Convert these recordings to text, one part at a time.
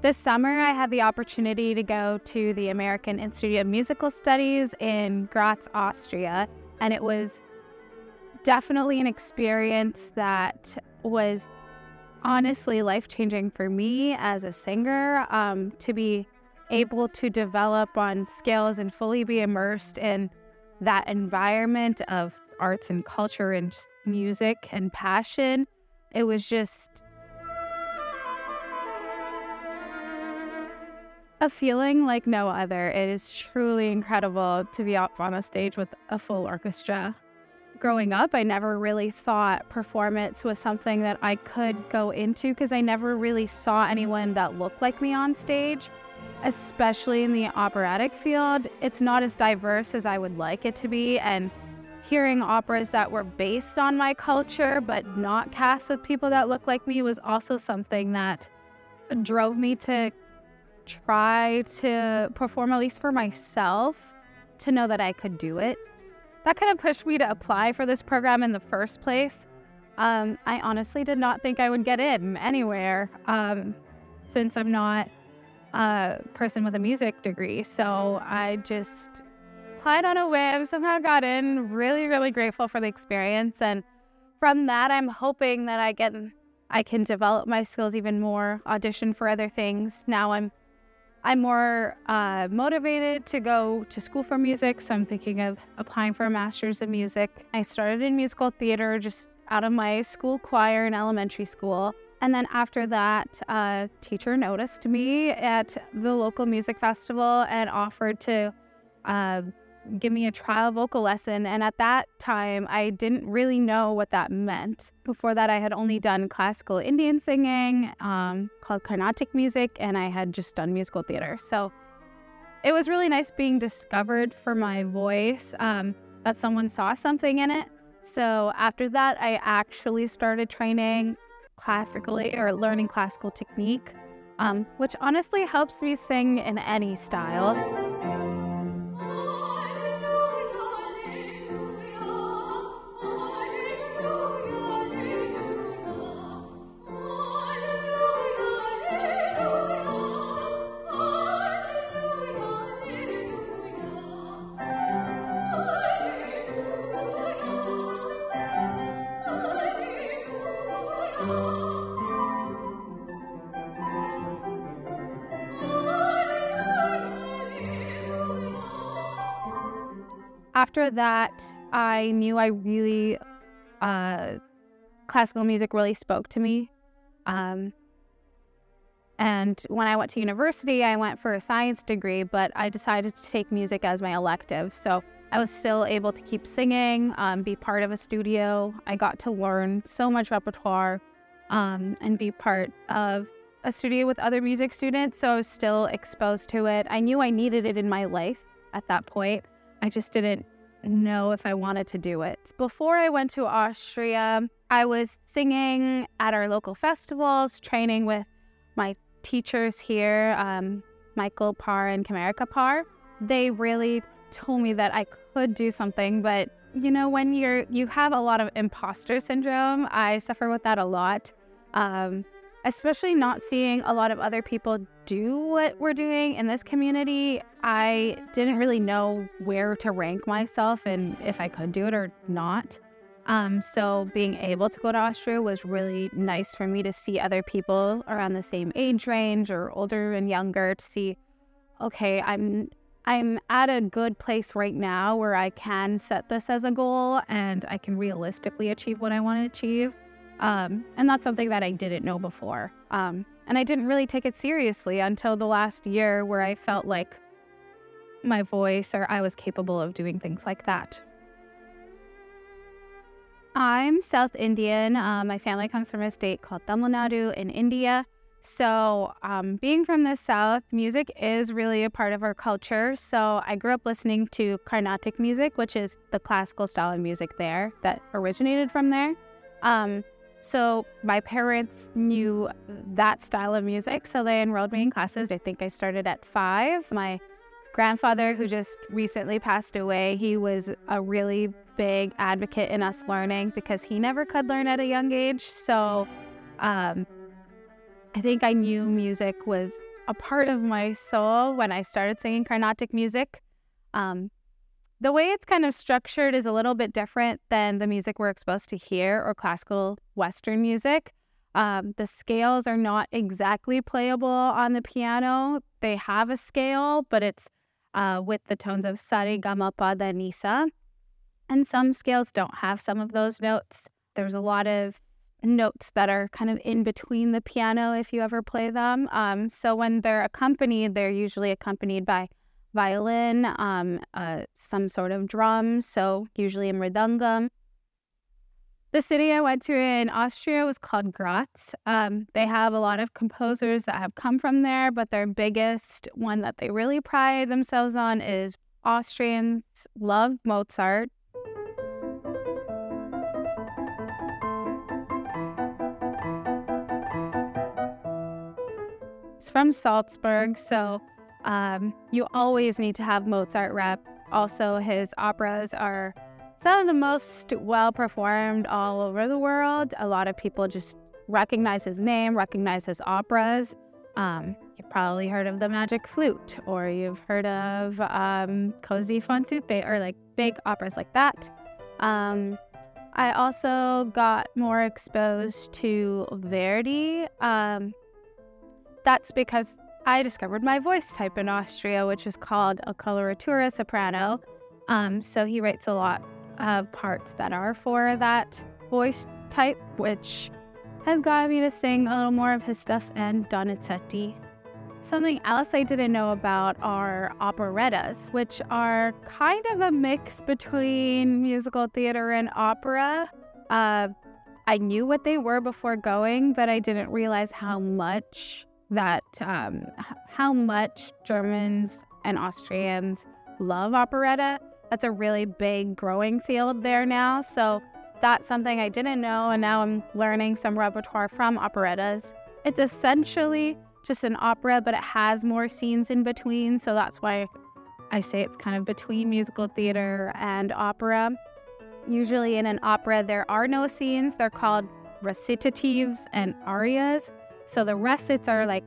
This summer, I had the opportunity to go to the American Institute of Musical Studies in Graz, Austria, and it was definitely an experience that was honestly life-changing for me as a singer, to be able to develop on skills and fully be immersed in that environment of arts and culture and just music and passion. It was just a feeling like no other. It is truly incredible to be up on a stage with a full orchestra. Growing up, I never really thought performance was something that I could go into because I never really saw anyone that looked like me on stage, especially in the operatic field. It's not as diverse as I would like it to be, and hearing operas that were based on my culture but not cast with people that look like me was also something that drove me to try to perform, at least for myself, to know that I could do it. That kind of pushed me to apply for this program in the first place. I honestly did not think I would get in anywhere, since I'm not a person with a music degree. So I just applied on a whim, somehow got in. Really, really grateful for the experience. And from that, I'm hoping that I can develop my skills even more, audition for other things. Now I'm more motivated to go to school for music, so I'm thinking of applying for a master's in music. I started in musical theater just out of my school choir in elementary school. And then after that, a teacher noticed me at the local music festival and offered to give me a trial vocal lesson. And at that time, I didn't really know what that meant. Before that, I had only done classical Indian singing, called Carnatic music, and I had just done musical theater. So it was really nice being discovered for my voice, that someone saw something in it. So after that, I actually started training classically, or learning classical technique, which honestly helps me sing in any style. After that, I knew classical music really spoke to me. And when I went to university, I went for a science degree, but I decided to take music as my elective. So I was still able to keep singing, be part of a studio. I got to learn so much repertoire, and be part of a studio with other music students. So I was still exposed to it. I knew I needed it in my life at that point. I just didn't know if I wanted to do it. Before I went to Austria, I was singing at our local festivals, training with my teachers here, Michael Parr and Kamerika Parr. They really told me that I could do something, but you know, when you have a lot of imposter syndrome, I suffer with that a lot. Especially not seeing a lot of other people do what we're doing in this community. I didn't really know where to rank myself and if I could do it or not. So being able to go to Austria was really nice for me to see other people around the same age range or older and younger, to see, okay, I'm at a good place right now where I can set this as a goal and I can realistically achieve what I want to achieve. And that's something that I didn't know before. And I didn't really take it seriously until the last year, where I felt like my voice, or I was capable of doing things like that. I'm South Indian. My family comes from a state called Tamil Nadu in India. So being from the South, music is really a part of our culture. So I grew up listening to Carnatic music, which is the classical style of music there that originated from there. So my parents knew that style of music, so they enrolled me in classes. I think I started at 5. My grandfather, who just recently passed away, he was a really big advocate in us learning because he never could learn at a young age. So I think I knew music was a part of my soul when I started singing Carnatic music. The way it's kind of structured is a little bit different than the music we're exposed to here or classical Western music. The scales are not exactly playable on the piano. They have a scale, but it's with the tones of sa, re, ga, ma, pa, da, ni, sa. And some scales don't have some of those notes. There's a lot of notes that are kind of in between the piano if you ever play them. So when they're accompanied, they're usually accompanied by violin, some sort of drum, so usually a mridangam. The city I went to in Austria was called Graz. They have a lot of composers that have come from there, but their biggest one that they really pride themselves on is Austrians love Mozart. It's from Salzburg, so you always need to have Mozart rep. Also, his operas are some of the most well-performed all over the world. A lot of people just recognize his name, recognize his operas. You've probably heard of The Magic Flute, or you've heard of Così fan tutte, or like big operas like that. I also got more exposed to Verdi. That's because I discovered my voice type in Austria, which is called a coloratura soprano. So he writes a lot of parts that are for that voice type, which has gotten me to sing a little more of his stuff and Donizetti. Something else I didn't know about are operettas, which are kind of a mix between musical theater and opera. I knew what they were before going, but I didn't realize how much Germans and Austrians love operetta. That's a really big growing field there now. So that's something I didn't know, and now I'm learning some repertoire from operettas. It's essentially just an opera, but it has more scenes in between. So that's why I say it's kind of between musical theater and opera. Usually in an opera, there are no scenes. They're called recitatives and arias. So the recits are like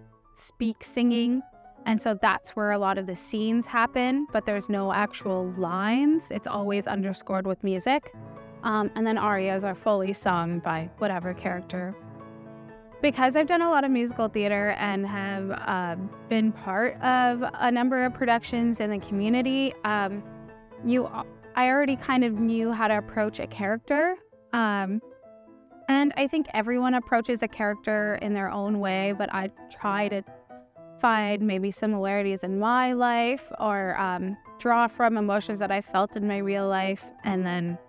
singing, and so that's where a lot of the scenes happen, but there's no actual lines. It's always underscored with music. And then arias are fully sung by whatever character. Because I've done a lot of musical theater and have been part of a number of productions in the community, I already kind of knew how to approach a character. And I think everyone approaches a character in their own way, but I try to find maybe similarities in my life or draw from emotions that I felt in my real life and then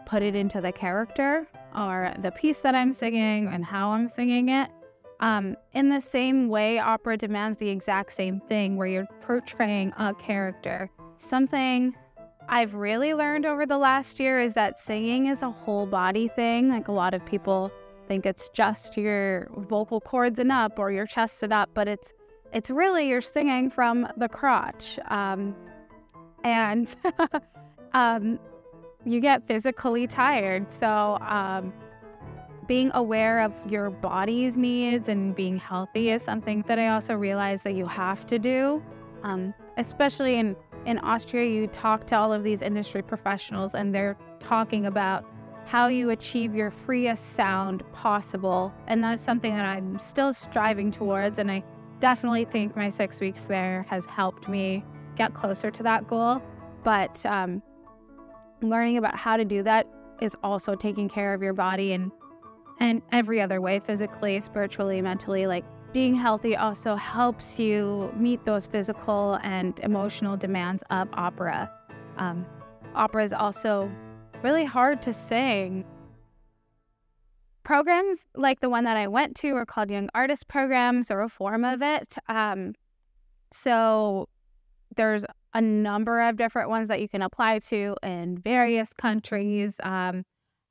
put it into the character or the piece that I'm singing and how I'm singing it. In the same way, opera demands the exact same thing where you're portraying a character. Something I've really learned over the last year is that singing is a whole body thing. Like, a lot of people think it's just your vocal cords and up or your chest and up, but it's really you're singing from the crotch. And you get physically tired. So being aware of your body's needs and being healthy is something that I also realized that you have to do, especially in Austria. You talk to all of these industry professionals and they're talking about how you achieve your freest sound possible. And that's something that I'm still striving towards. And I definitely think my 6 weeks there has helped me get closer to that goal. But learning about how to do that is also taking care of your body and every other way, physically, spiritually, mentally. Like, being healthy also helps you meet those physical and emotional demands of opera. Opera is also really hard to sing. Programs like the one that I went to are called Young Artist Programs, or a form of it. So there's a number of different ones that you can apply to in various countries,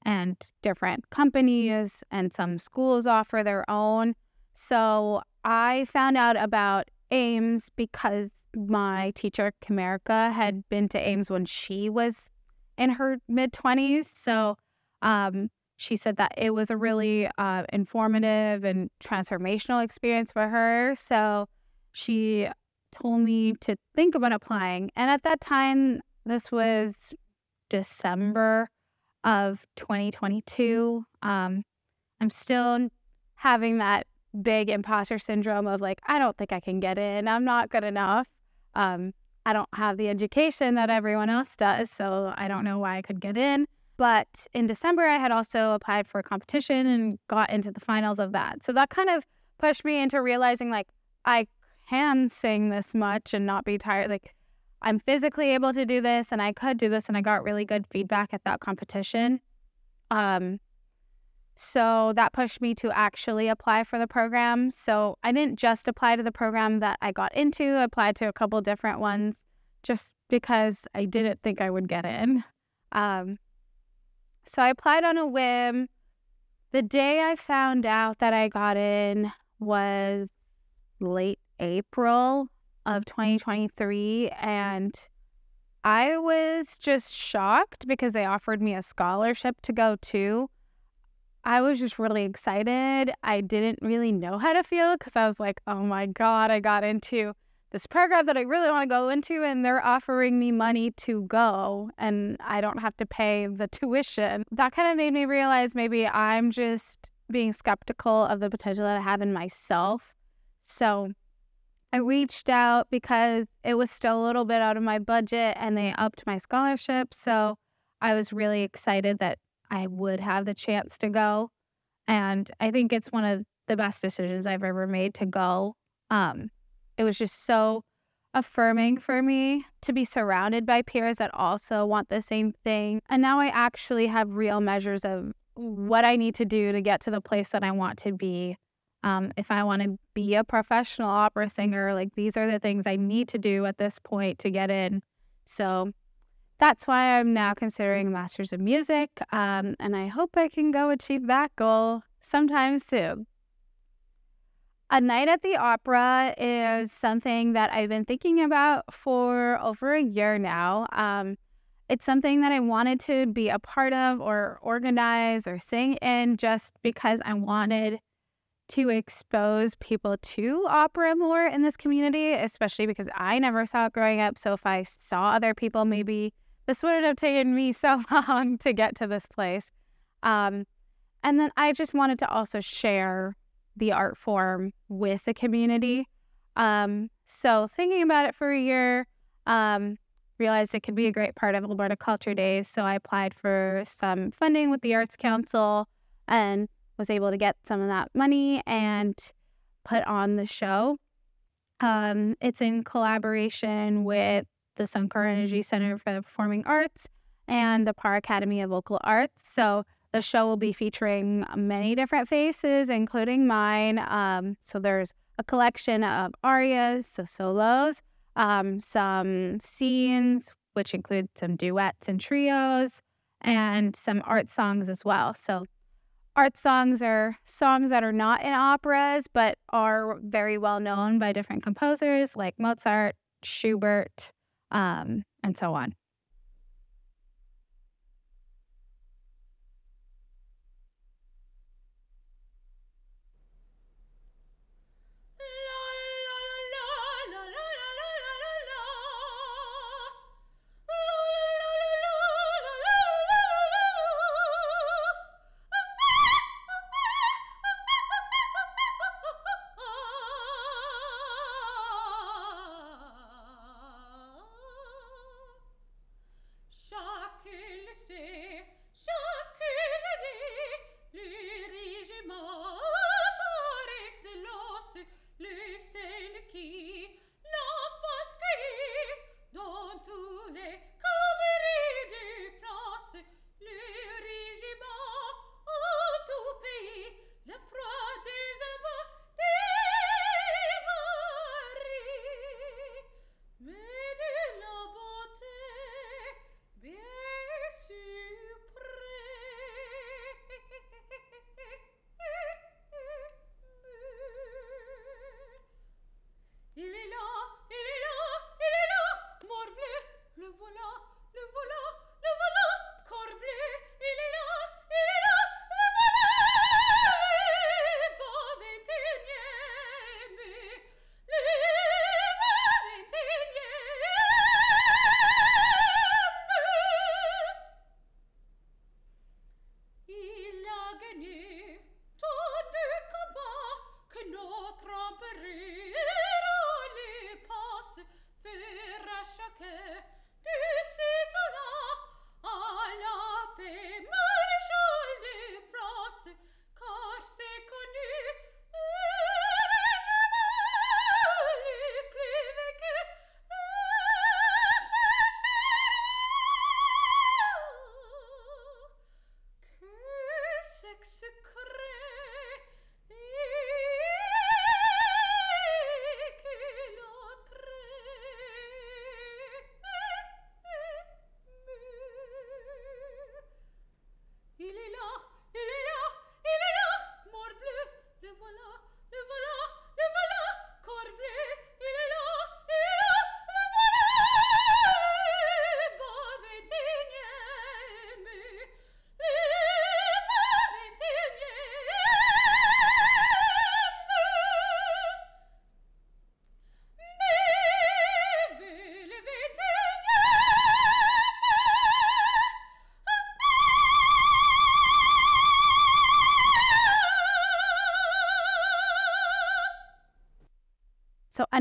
and different companies, and some schools offer their own. So I found out about Ames because my teacher, Kamerica, had been to Ames when she was in her mid-20s. So she said that it was a really informative and transformational experience for her. So she told me to think about applying. And at that time, this was December of 2022. I'm still having that big imposter syndrome of like, I don't think I can get in. I'm not good enough. I don't have the education that everyone else does, so I don't know why I could get in. But in December, I had also applied for a competition and got into the finals of that. So that kind of pushed me into realizing like I can sing this much and not be tired. Like I'm physically able to do this and I could do this, and I got really good feedback at that competition. So that pushed me to actually apply for the program. So I didn't just apply to the program that I got into. I applied to a couple different ones just because I didn't think I would get in. So I applied on a whim. The day I found out that I got in was late April of 2023, and I was just shocked because they offered me a scholarship to go to. I was just really excited. I didn't really know how to feel because I was like, oh my God, I got into this program that I really want to go into and they're offering me money to go and I don't have to pay the tuition. That kind of made me realize maybe I'm just being skeptical of the potential that I have in myself. So I reached out because it was still a little bit out of my budget and they upped my scholarship. So I was really excited that I would have the chance to go. And I think it's one of the best decisions I've ever made to go. It was just so affirming for me to be surrounded by peers that also want the same thing. And now I actually have real measures of what I need to do to get to the place that I want to be. If I want to be a professional opera singer, like these are the things I need to do at this point to get in. So that's why I'm now considering a master's of music, and I hope I can go achieve that goal sometime soon. A night at the opera is something that I've been thinking about for over a year now. It's something that I wanted to be a part of or organize or sing in just because I wanted to expose people to opera more in this community, especially because I never saw it growing up. So if I saw other people, maybe this wouldn't have taken me so long to get to this place. And then I just wanted to also share the art form with the community. So thinking about it for a year, realized it could be a great part of Alberta Culture Days. So I applied for some funding with the Arts Council and was able to get some of that money and put on the show. It's in collaboration with the Suncor Energy Center for the Performing Arts and the Parr Academy of Vocal Arts. So the show will be featuring many different faces, including mine. So there's a collection of arias, so solos, some scenes, which include some duets and trios, and some art songs as well. So art songs are songs that are not in operas, but are very well known by different composers like Mozart, Schubert, and so on.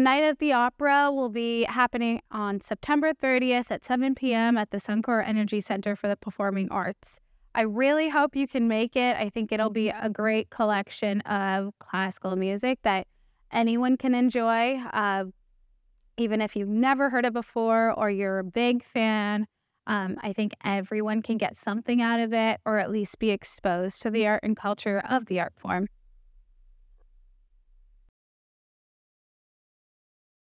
Night at the Opera will be happening on September 30th at 7 p.m. at the Suncor Energy Center for the Performing Arts. I really hope you can make it. I think it'll be a great collection of classical music that anyone can enjoy, even if you've never heard it before or you're a big fan. I think everyone can get something out of it, or at least be exposed to the art and culture of the art form.